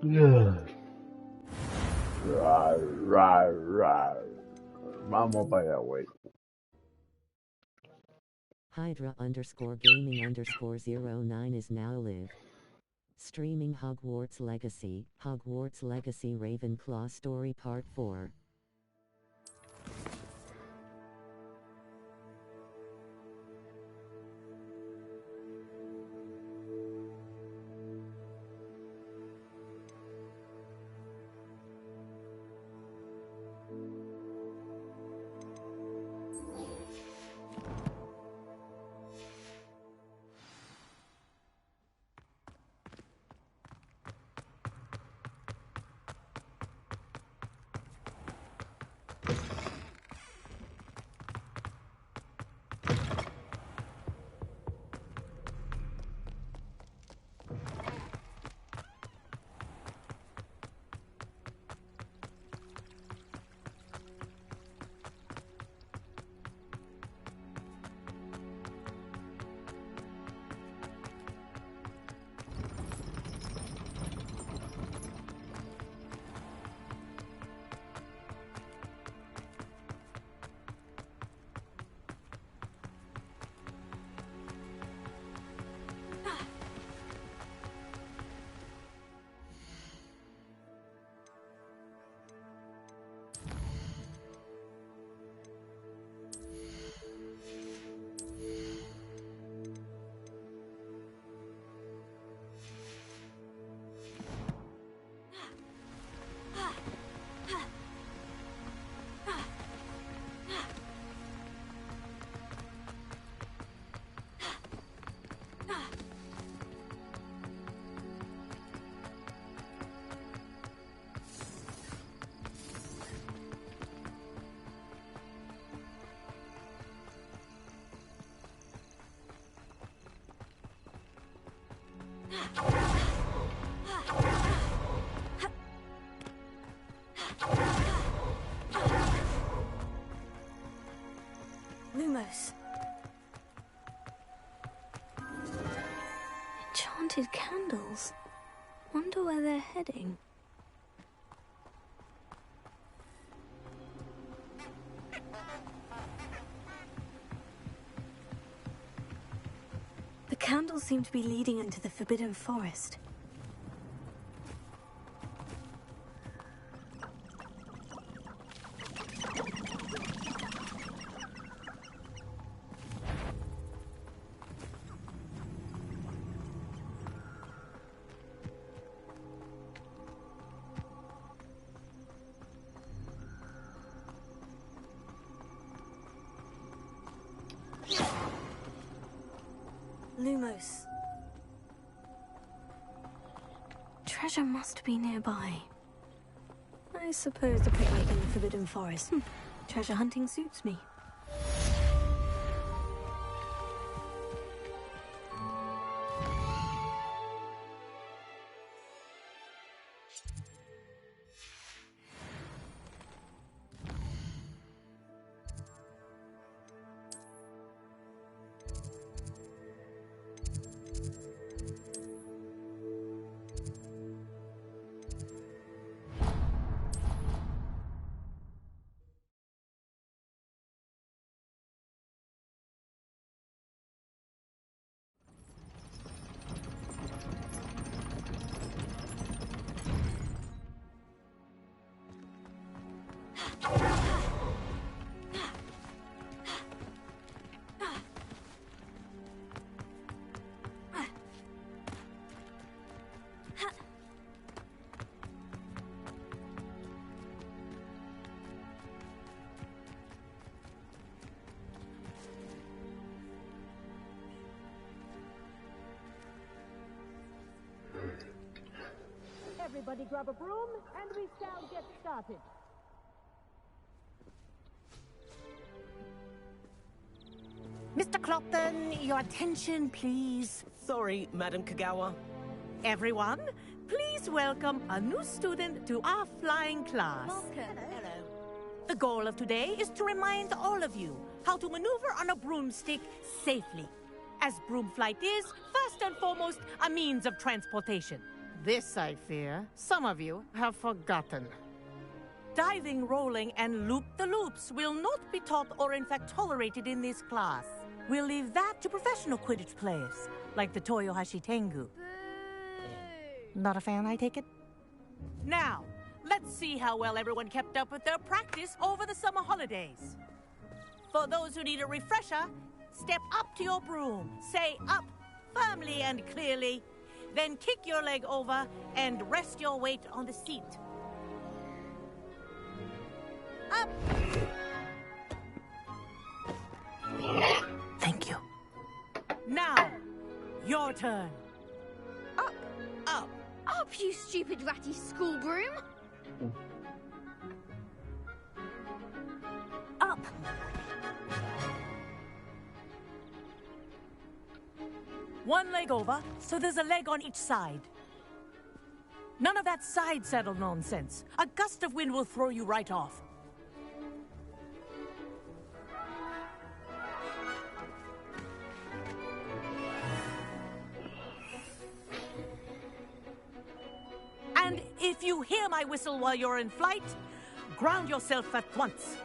Right. Vamos para allá, güey. Hydra_gaming_09 is now live. Streaming Hogwarts Legacy Ravenclaw Story Part 4. Lumos. Enchanted candles. Wonder where they're heading. The candles seem to be leading into the Forbidden Forest. Lumos. Treasure must be nearby. I suppose the picnic in the Forbidden Forest. Treasure hunting suits me. Everybody grab a broom, and we shall get started. Mr. Clopton, your attention, please. Sorry, Madam Kagawa. Everyone, please welcome a new student to our flying class. Hello. The goal of today is to remind all of you how to maneuver on a broomstick safely, as broom flight is, first and foremost, a means of transportation. This, I fear, some of you have forgotten. Diving, rolling, and loop-the-loops will not be taught or in fact tolerated in this class. We'll leave that to professional Quidditch players, like the Toyohashi Tengu. Not a fan, I take it? Now, let's see how well everyone kept up with their practice over the summer holidays. For those who need a refresher, step up to your broom, say up firmly and clearly, then kick your leg over and rest your weight on the seat. Up! Thank you. Now, your turn. Up! Up! Up, you stupid ratty school broom! Up! One leg over, so there's a leg on each side. None of that side saddle nonsense. A gust of wind will throw you right off. And if you hear my whistle while you're in flight, ground yourself at once.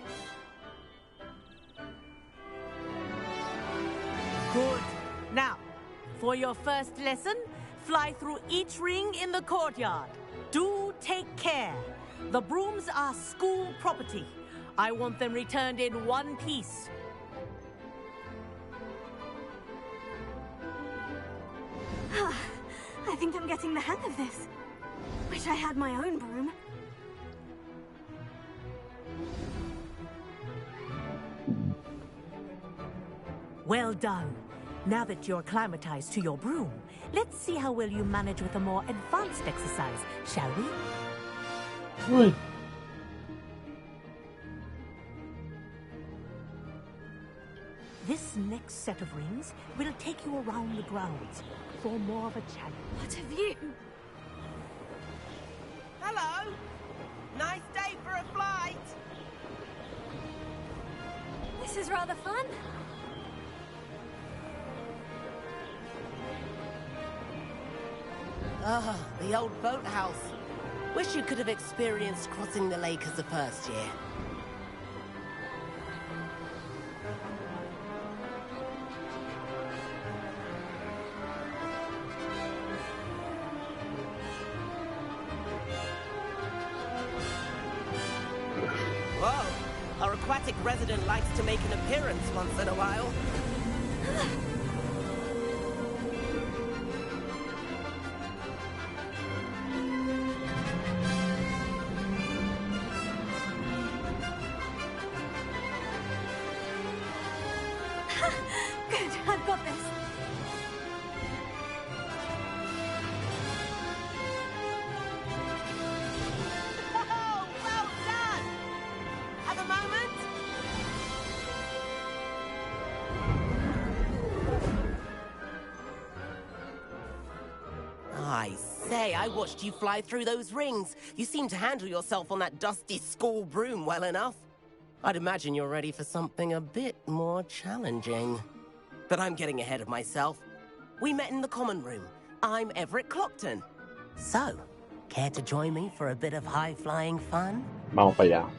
Good. Now, for your first lesson, fly through each ring in the courtyard. Do take care. The brooms are school property. I want them returned in one piece. I think I'm getting the hang of this. Wish I had my own broom. Well done. Now that you're acclimatized to your broom, let's see how well you manage with a more advanced exercise, shall we? Ui. This next set of rings will take you around the grounds for more of a challenge. What have you? Hello! Nice day for a flight! This is rather fun. Ah, the old boathouse. Wish you could have experienced crossing the lake as a first year. Whoa! Our aquatic resident likes to make an appearance once in a while. Good, I've got this. Oh, well done! Have a moment? I say, I watched you fly through those rings. You seem to handle yourself on that dusty school broom well enough. I'd imagine you're ready for something a bit more challenging. But I'm getting ahead of myself. We met in the common room. I'm Everett Clockton. So, care to join me for a bit of high-flying fun? Vamos para allá.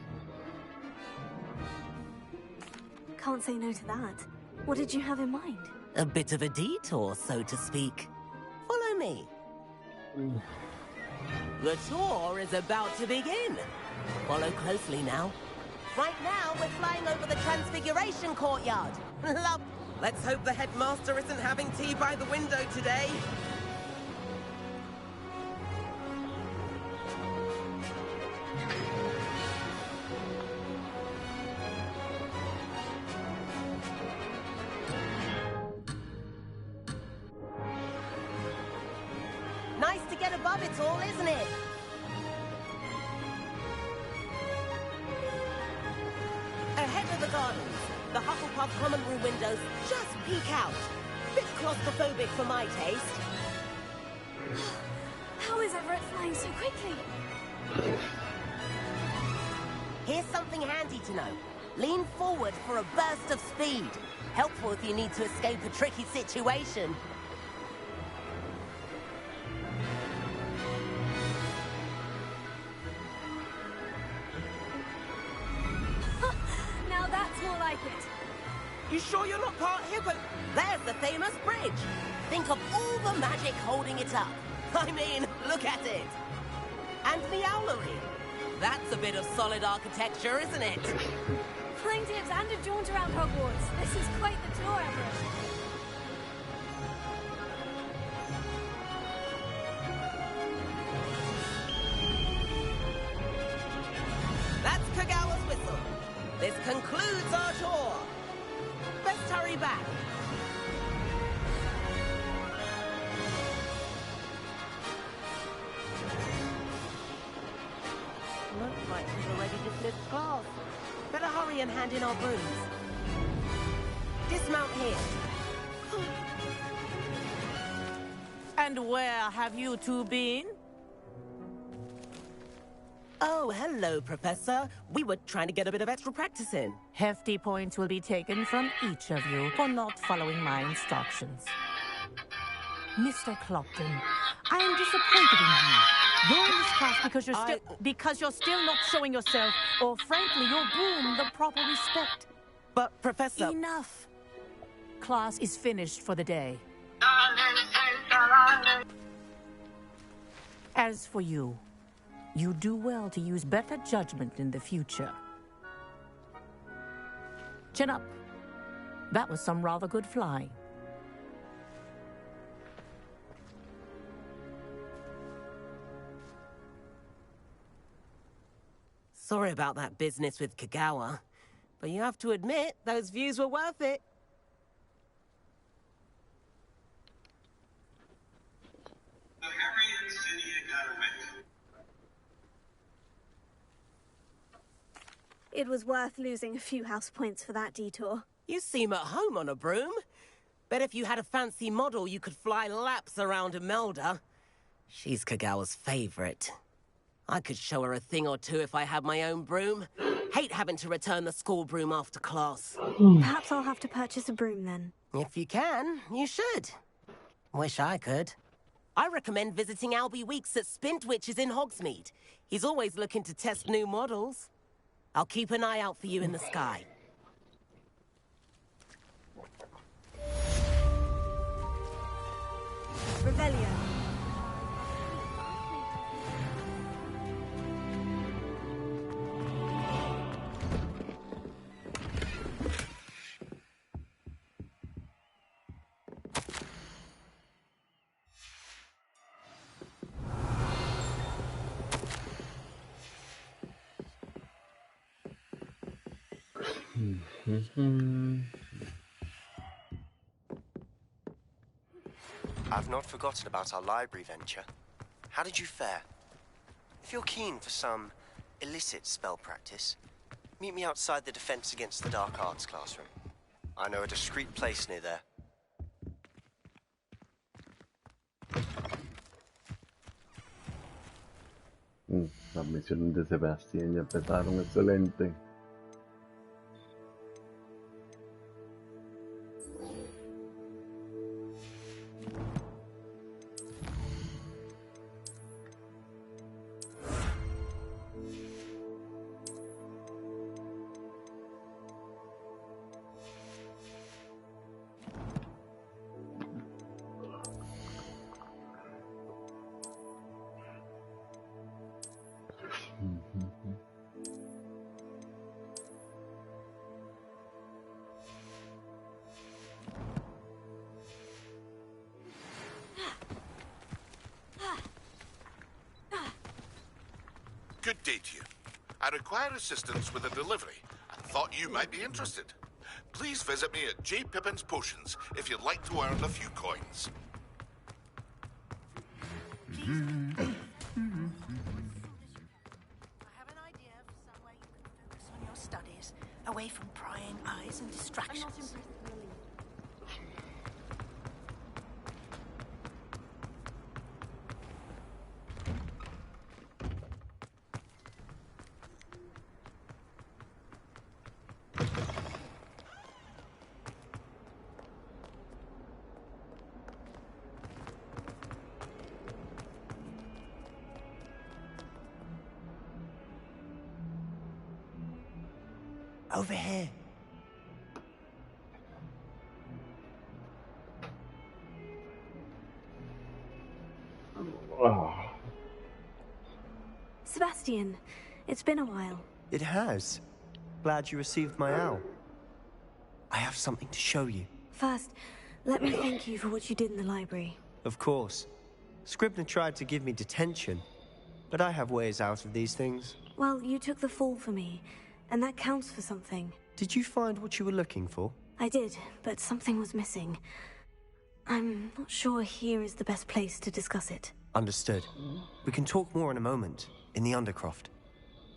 Can't say no to that. What did you have in mind? A bit of a detour, so to speak. Follow me. The tour is about to begin. Follow closely now. Right now, we're flying over the Transfiguration Courtyard. Love. Let's hope the headmaster isn't having tea by the window today. Nice to get above it all, isn't it? Ahead of the gardens, the Hufflepuff common room windows just peek out. Bit claustrophobic for my taste. How is Everett flying so quickly? Here's something handy to know. Lean forward for a burst of speed. Helpful if you need to escape a tricky situation. sure you're not part Hippo? There's the famous bridge. Think of all the magic holding it up. I mean, look at it. And the owlery. That's a bit of solid architecture, isn't it? Flying tips and a jaunt around Hogwarts. This is quite the tour, Everett. That's Kagawa's whistle. This concludes our tour. Best hurry back. Looks like we've already dismissed class. Better hurry and hand in our brooms. Dismount here. And where have you two been? Oh, hello, Professor. We were trying to get a bit of extra practice in. Hefty points will be taken from each of you for not following my instructions. Mr. Clopton, I am disappointed in you. You're in this class because you're still not showing yourself, or frankly, your broom the proper respect. But, Professor... Enough. Class is finished for the day. As for you, you do well to use better judgment in the future. Chin up. That was some rather good flying. Sorry about that business with Kagawa, but you have to admit, those views were worth it. It was worth losing a few house points for that detour. You seem at home on a broom. Bet if you had a fancy model, you could fly laps around Imelda. She's Kagawa's favorite. I could show her a thing or two if I had my own broom. Hate having to return the school broom after class. Perhaps I'll have to purchase a broom then. If you can, you should. Wish I could. I recommend visiting Albie Weeks at Spintwitches in Hogsmeade. He's always looking to test new models. I'll keep an eye out for you in the sky. Revelio. I've not forgotten about our library venture. How did you fare? If you're keen for some illicit spell practice, meet me outside the Defense Against the Dark Arts classroom. I know a discreet place near there. Las misiones de Sebastián ya empezaron, excelente. Good day to you. I require assistance with a delivery and thought you might be interested. Please visit me at J. Pippin's Potions if you'd like to earn a few coins. I have an idea for somewhere you can focus on your studies, away from prying eyes and distractions. Over here. Oh, Sebastian, it's been a while. It has. Glad you received my owl. I have something to show you. First, let me thank you for what you did in the library. Of course. Scribner tried to give me detention, but I have ways out of these things. Well, you took the fall for me, and that counts for something. Did you find what you were looking for? I did, but something was missing. I'm not sure here is the best place to discuss it. Understood. We can talk more in a moment, in the Undercroft.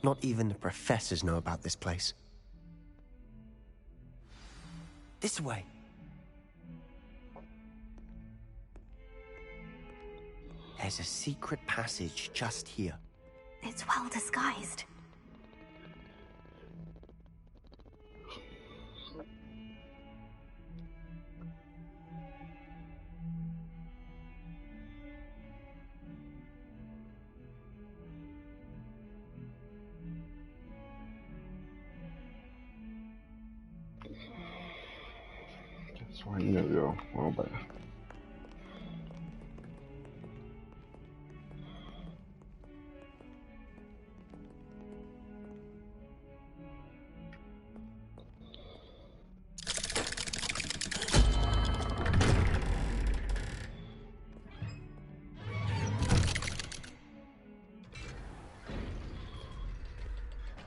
Not even the professors know about this place. This way. There's a secret passage just here. It's well disguised. that's where I need to go. Oh, but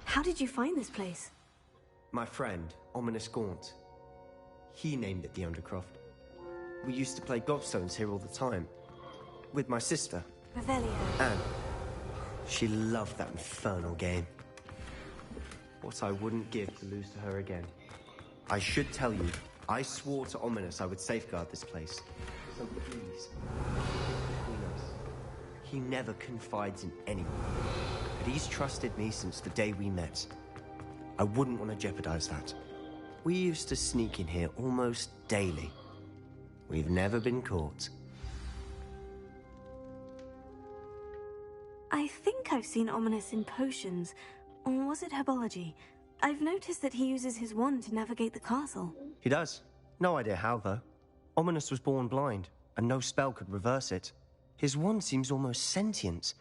How did you find this place? My friend, Ominous Gaunt. He named it the Undercroft. We used to play gobstones here all the time. With my sister, Revelio. Anne. She loved that infernal game. What I wouldn't give to lose to her again. I should tell you, I swore to Ominous I would safeguard this place. So please, between us. He never confides in anyone. But he's trusted me since the day we met. I wouldn't want to jeopardize that. We used to sneak in here almost daily. We've never been caught. I think I've seen Ominous in potions. Or was it herbology? I've noticed that he uses his wand to navigate the castle. He does. No idea how, though. Ominous was born blind, and no spell could reverse it. His wand seems almost sentient.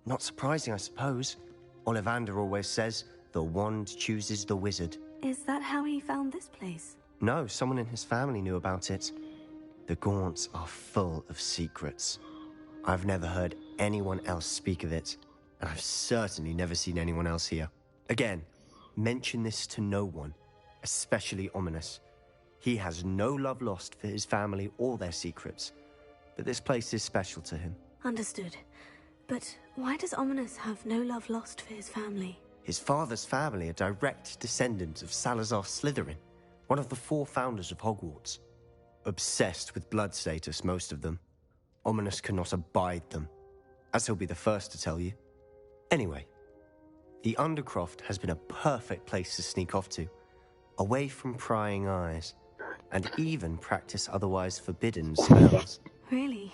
Not surprising, I suppose. Ollivander always says, the wand chooses the wizard. Is that how he found this place? No, someone in his family knew about it. The Gaunts are full of secrets. I've never heard anyone else speak of it, and I've certainly never seen anyone else here. Again, mention this to no one, especially Ominous. He has no love lost for his family or their secrets, but this place is special to him. Understood. But why does Ominous have no love lost for his family? His father's family are direct descendants of Salazar Slytherin, one of the 4 founders of Hogwarts. Obsessed with blood status, most of them. Ominous cannot abide them, as he'll be the first to tell you. Anyway, the Undercroft has been a perfect place to sneak off to, away from prying eyes, and even practice otherwise forbidden spells. Really?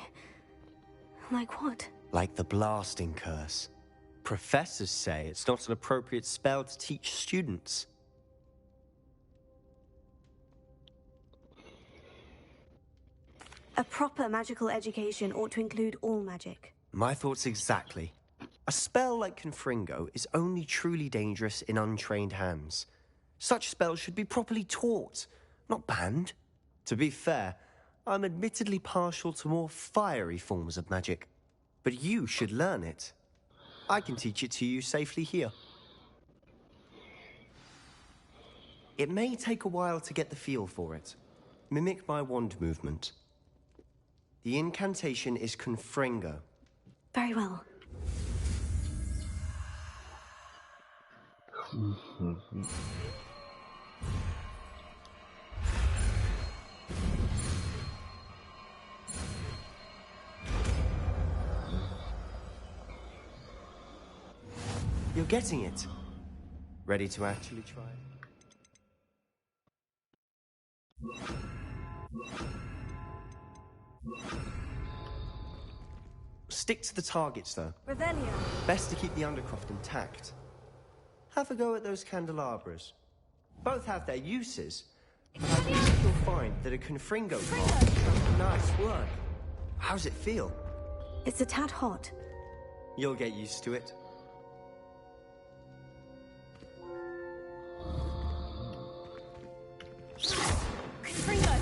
Like what? Like the blasting curse. Professors say it's not an appropriate spell to teach students. A proper magical education ought to include all magic. My thoughts exactly. A spell like Confringo is only truly dangerous in untrained hands. Such spells should be properly taught, not banned. To be fair, I'm admittedly partial to more fiery forms of magic. But you should learn it. I can teach it to you safely here. It may take a while to get the feel for it. Mimic my wand movement. The incantation is Confringo. Very well. You're getting it. Ready to actually try? Stick to the targets, though. Revelio. Best to keep the Undercroft intact. Have a go at those candelabras. Both have their uses, but I think you'll find that a Confringo card does nice work. How's it feel? It's a tad hot. You'll get used to it. Confringo!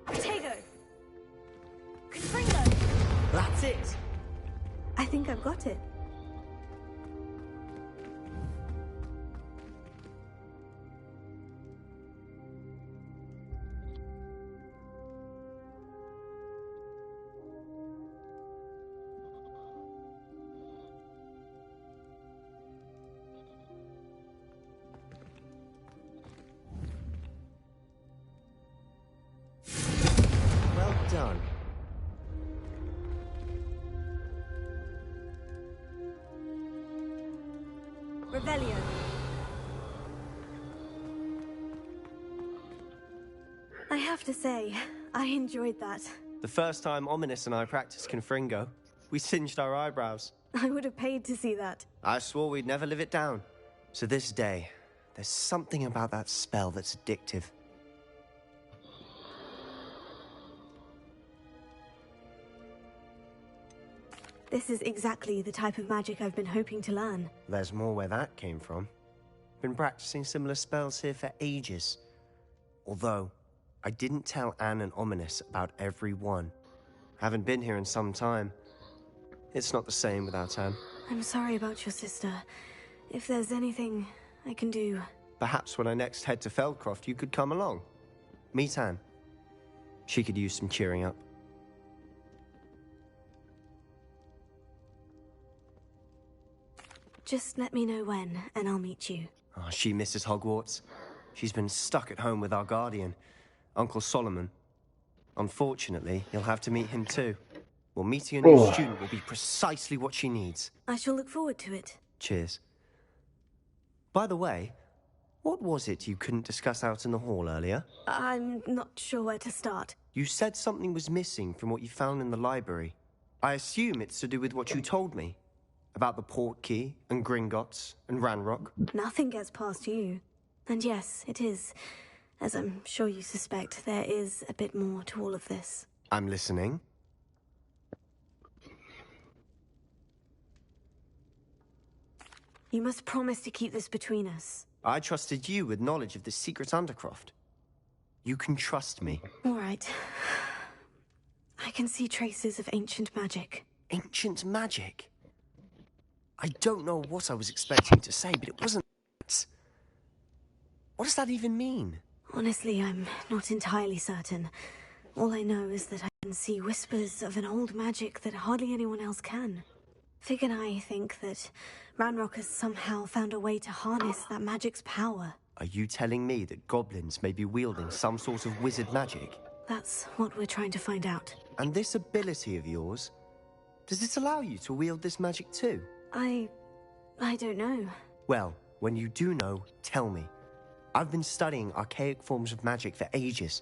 Potato! Confringo! That's it! I think I've got it. Well done. Revelio. I have to say, I enjoyed that. The first time Ominous and I practiced Confringo, we singed our eyebrows. I would have paid to see that. I swore we'd never live it down. So this day, there's something about that spell that's addictive. This is exactly the type of magic I've been hoping to learn. There's more where that came from. Been practicing similar spells here for ages. Although, I didn't tell Anne and Ominous about every one. Haven't been here in some time. It's not the same without Anne. I'm sorry about your sister. If there's anything I can do... Perhaps when I next head to Feldcroft, you could come along. Meet Anne. She could use some cheering up. Just let me know when, and I'll meet you. Oh, she misses Hogwarts. She's been stuck at home with our guardian, Uncle Solomon. Unfortunately, you'll have to meet him too. Well, meeting a new student will be precisely what she needs. I shall look forward to it. Cheers. By the way, what was it you couldn't discuss out in the hall earlier? I'm not sure where to start. You said something was missing from what you found in the library. I assume it's to do with what you told me. About the Portkey, and Gringotts, and Ranrock. Nothing gets past you. And yes, it is. As I'm sure you suspect, there is a bit more to all of this. I'm listening. You must promise to keep this between us. I trusted you with knowledge of the secret Undercroft. You can trust me. All right. I can see traces of ancient magic. Ancient magic? I don't know what I was expecting to say, but it wasn't that. What does that even mean? Honestly, I'm not entirely certain. All I know is that I can see whispers of an old magic that hardly anyone else can. Fig and I think that Ranrock has somehow found a way to harness that magic's power. Are you telling me that goblins may be wielding some sort of wizard magic? That's what we're trying to find out. And this ability of yours, does it allow you to wield this magic too? I don't know. Well, when you do know, tell me. I've been studying archaic forms of magic for ages.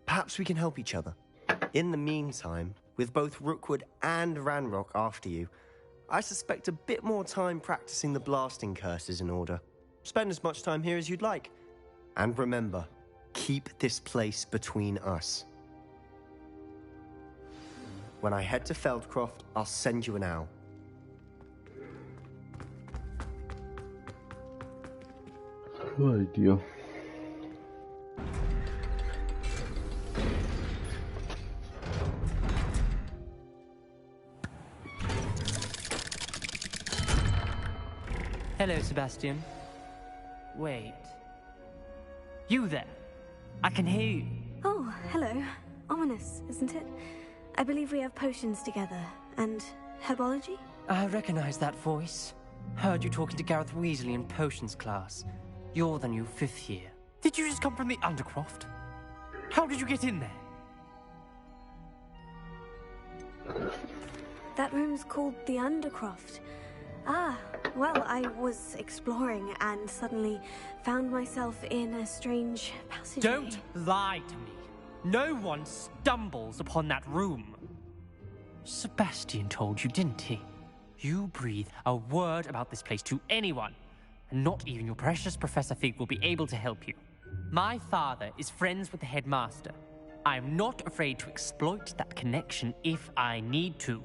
Perhaps we can help each other. In the meantime, with both Rookwood and Ranrock after you, I suspect a bit more time practicing the blasting curse is in order. Spend as much time here as you'd like. And remember, keep this place between us. When I head to Feldcroft, I'll send you an owl. Ay, Dio. Hello, Sebastian. Wait. You there? I can hear you. Oh, hello. Ominous, isn't it? I believe we have potions together. And herbology? I recognize that voice. Heard you talking to Gareth Weasley in potions class. You're the new 5th year. Did you just come from the Undercroft? How did you get in there? That room's called the Undercroft. Ah, well, I was exploring and suddenly found myself in a strange passageway. Don't lie to me. No one stumbles upon that room. Sebastian told you, didn't he? You breathe a word about this place to anyone, and not even your precious Professor Fig will be able to help you. My father is friends with the headmaster. I am not afraid to exploit that connection if I need to.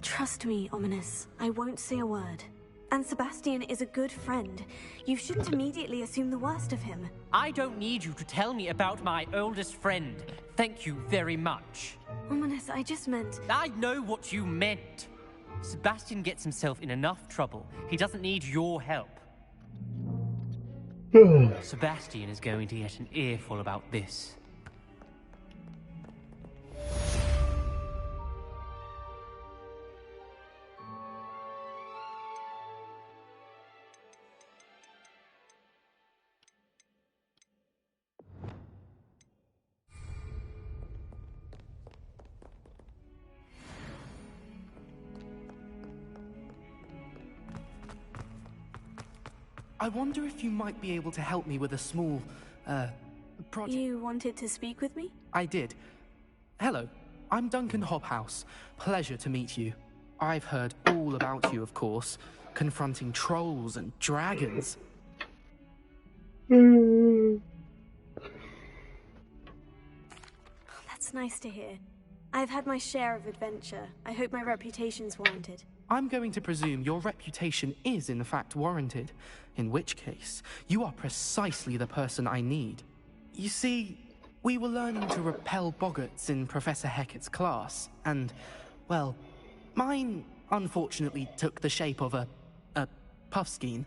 Trust me, Ominous. I won't say a word. And Sebastian is a good friend. You shouldn't immediately assume the worst of him. I don't need you to tell me about my oldest friend. Thank you very much. Ominous, I just meant... I know what you meant. Sebastian gets himself in enough trouble. He doesn't need your help. Sebastian is going to get an earful about this. I wonder if you might be able to help me with a small, project. You wanted to speak with me? I did. Hello, I'm Duncan Hobhouse. Pleasure to meet you. I've heard all about you, of course, confronting trolls and dragons. That's nice to hear. I've had my share of adventure. I hope my reputation's warranted. I'm going to presume your reputation is in fact warranted, in which case, you are precisely the person I need. You see, we were learning to repel boggarts in Professor Hecat's class, and, well, mine unfortunately took the shape of a puffskein.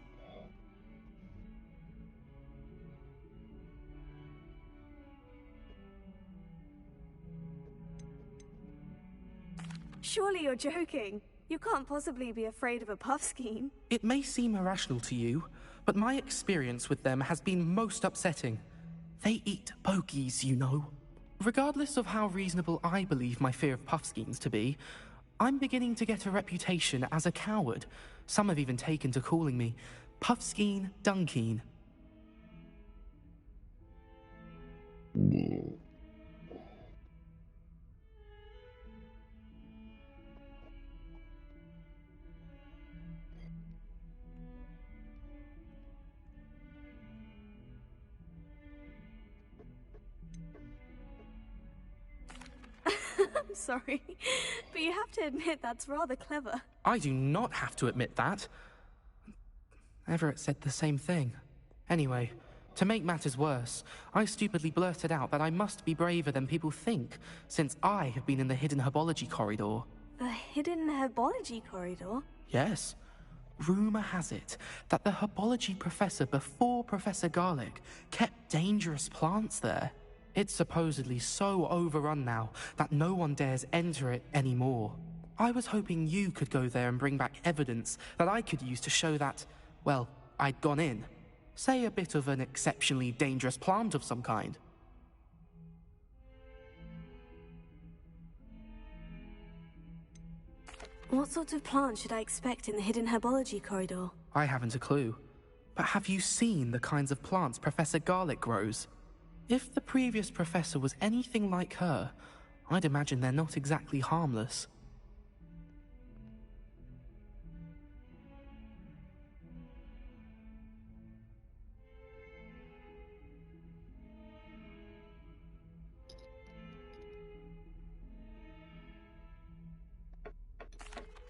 Surely you're joking. You can't possibly be afraid of a puffskein. It may seem irrational to you, but my experience with them has been most upsetting. They eat bogies, you know. Regardless of how reasonable I believe my fear of puffskeins to be, I'm beginning to get a reputation as a coward. Some have even taken to calling me Puffskeen Dunkeen. I'm sorry, but you have to admit that's rather clever. I do not have to admit that. Everett said the same thing. Anyway, to make matters worse, I stupidly blurted out that I must be braver than people think, since I have been in the hidden herbology corridor. The hidden herbology corridor? Yes. Rumor has it that the herbology professor before Professor Garlic kept dangerous plants there. It's supposedly so overrun now that no one dares enter it anymore. I was hoping you could go there and bring back evidence that I could use to show that, well, I'd gone in. Say a bit of an exceptionally dangerous plant of some kind. What sort of plant should I expect in the hidden herbology corridor? I haven't a clue. But have you seen the kinds of plants Professor Garlic grows? If the previous professor was anything like her, I'd imagine they're not exactly harmless.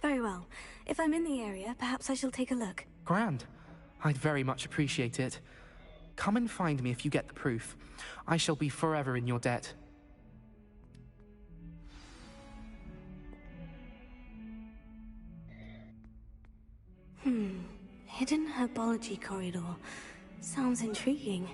Very well. If I'm in the area, perhaps I shall take a look. Grand. I'd very much appreciate it. Come and find me if you get the proof. I shall be forever in your debt. Hidden herbology corridor. Sounds intriguing.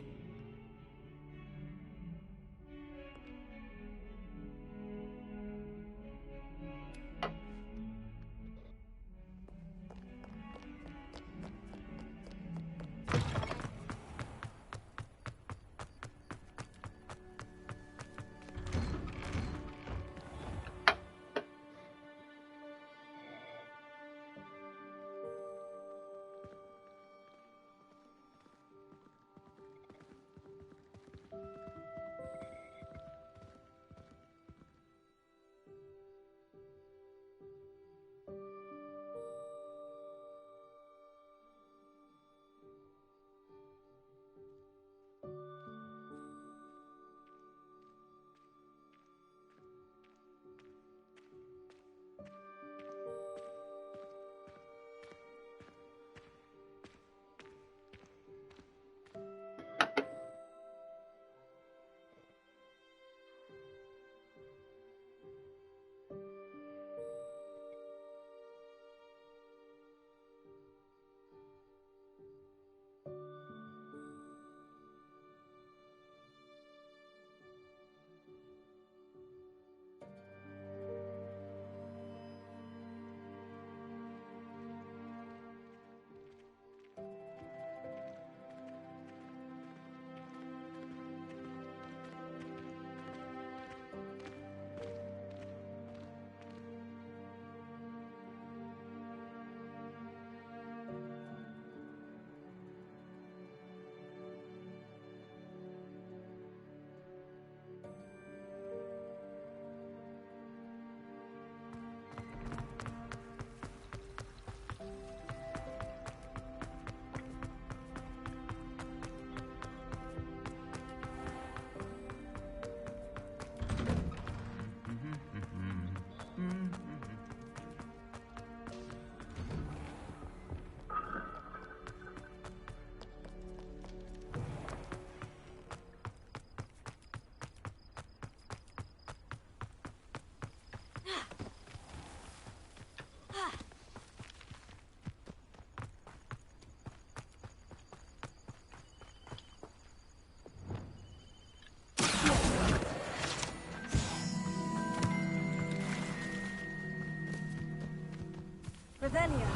Revelia.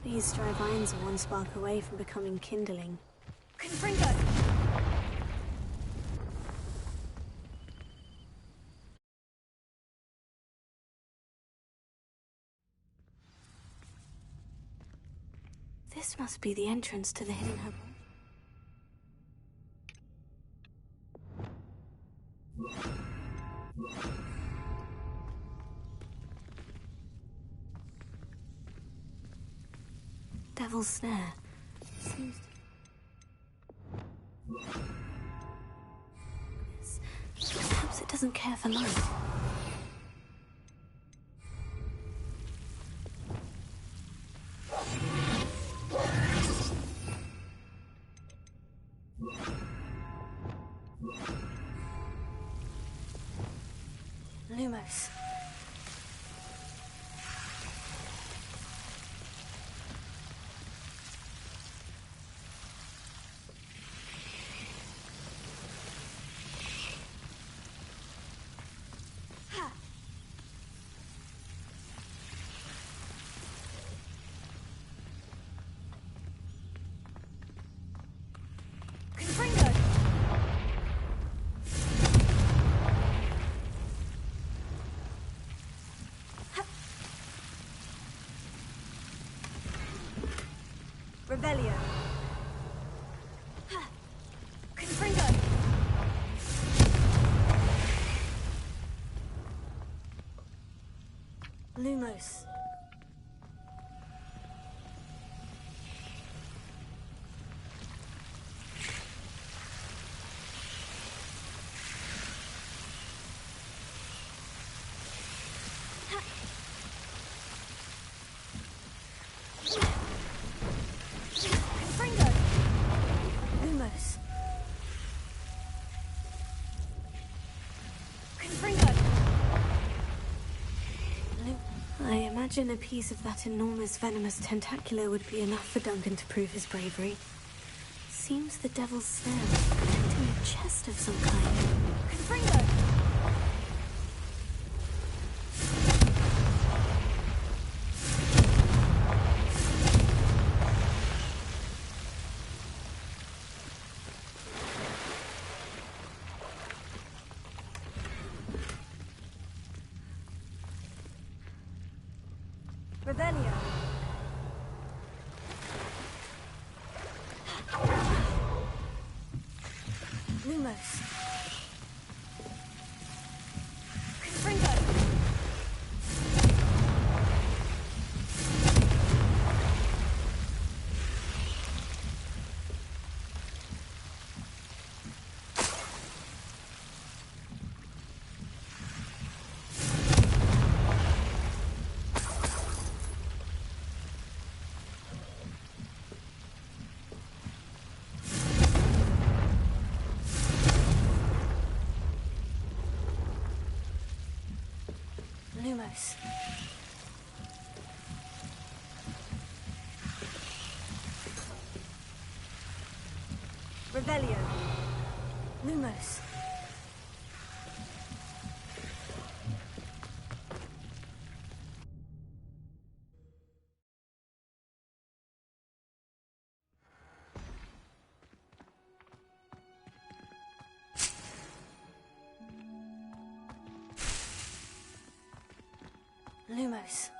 These dry vines are one spark away from becoming kindling. Confringo! This must be the entrance to the hidden herb. Devil's Snare. Seems to... Perhaps it doesn't care for light. Lumos. Confringo! Revelio. Confringo! Lumos. Confringo! Lumos. Confringo! I imagine a piece of that enormous venomous tentacular would be enough for Duncan to prove his bravery. Seems the Devil's Snare is protecting a chest of some kind. Confringo! Revelio. Lumos. Confringo! Lumos. Revelio. Lumos. Lumos.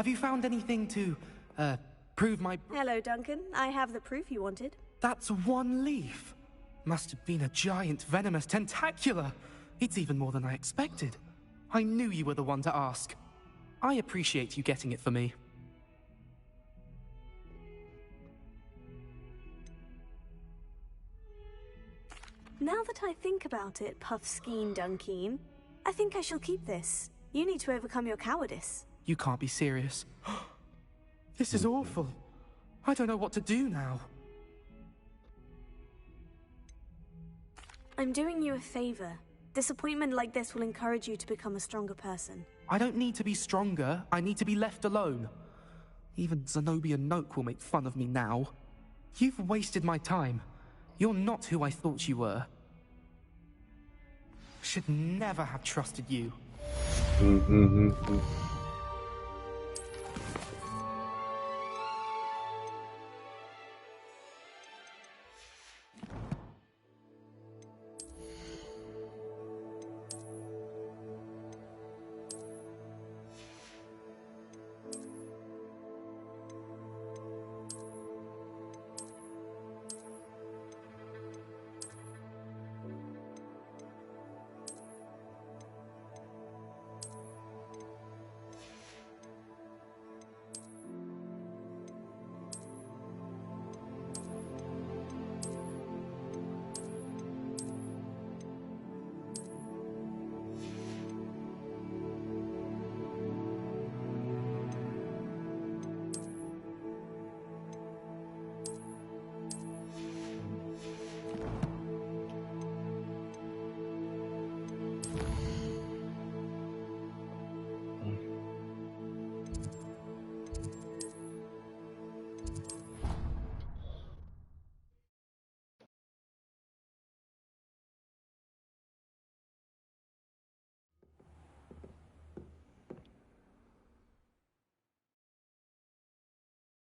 Have you found anything to, prove my... Hello, Duncan. I have the proof you wanted. That's one leaf. Must have been a giant venomous tentacula. It's even more than I expected. I knew you were the one to ask. I appreciate you getting it for me. Now that I think about it, Puffskein Dunkeen, I think I shall keep this. You need to overcome your cowardice. You can't be serious. This is awful. I don't know what to do now. I'm doing you a favor. Disappointment like this will encourage you to become a stronger person. I don't need to be stronger. I need to be left alone. Even Zenobia Noak will make fun of me now. You've wasted my time. You're not who I thought you were. Should never have trusted you.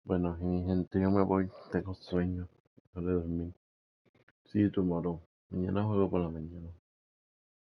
Bueno, mi gente, yo me voy. Tengo sueño. Hora de dormir. See you tomorrow. Mañana juego por la mañana.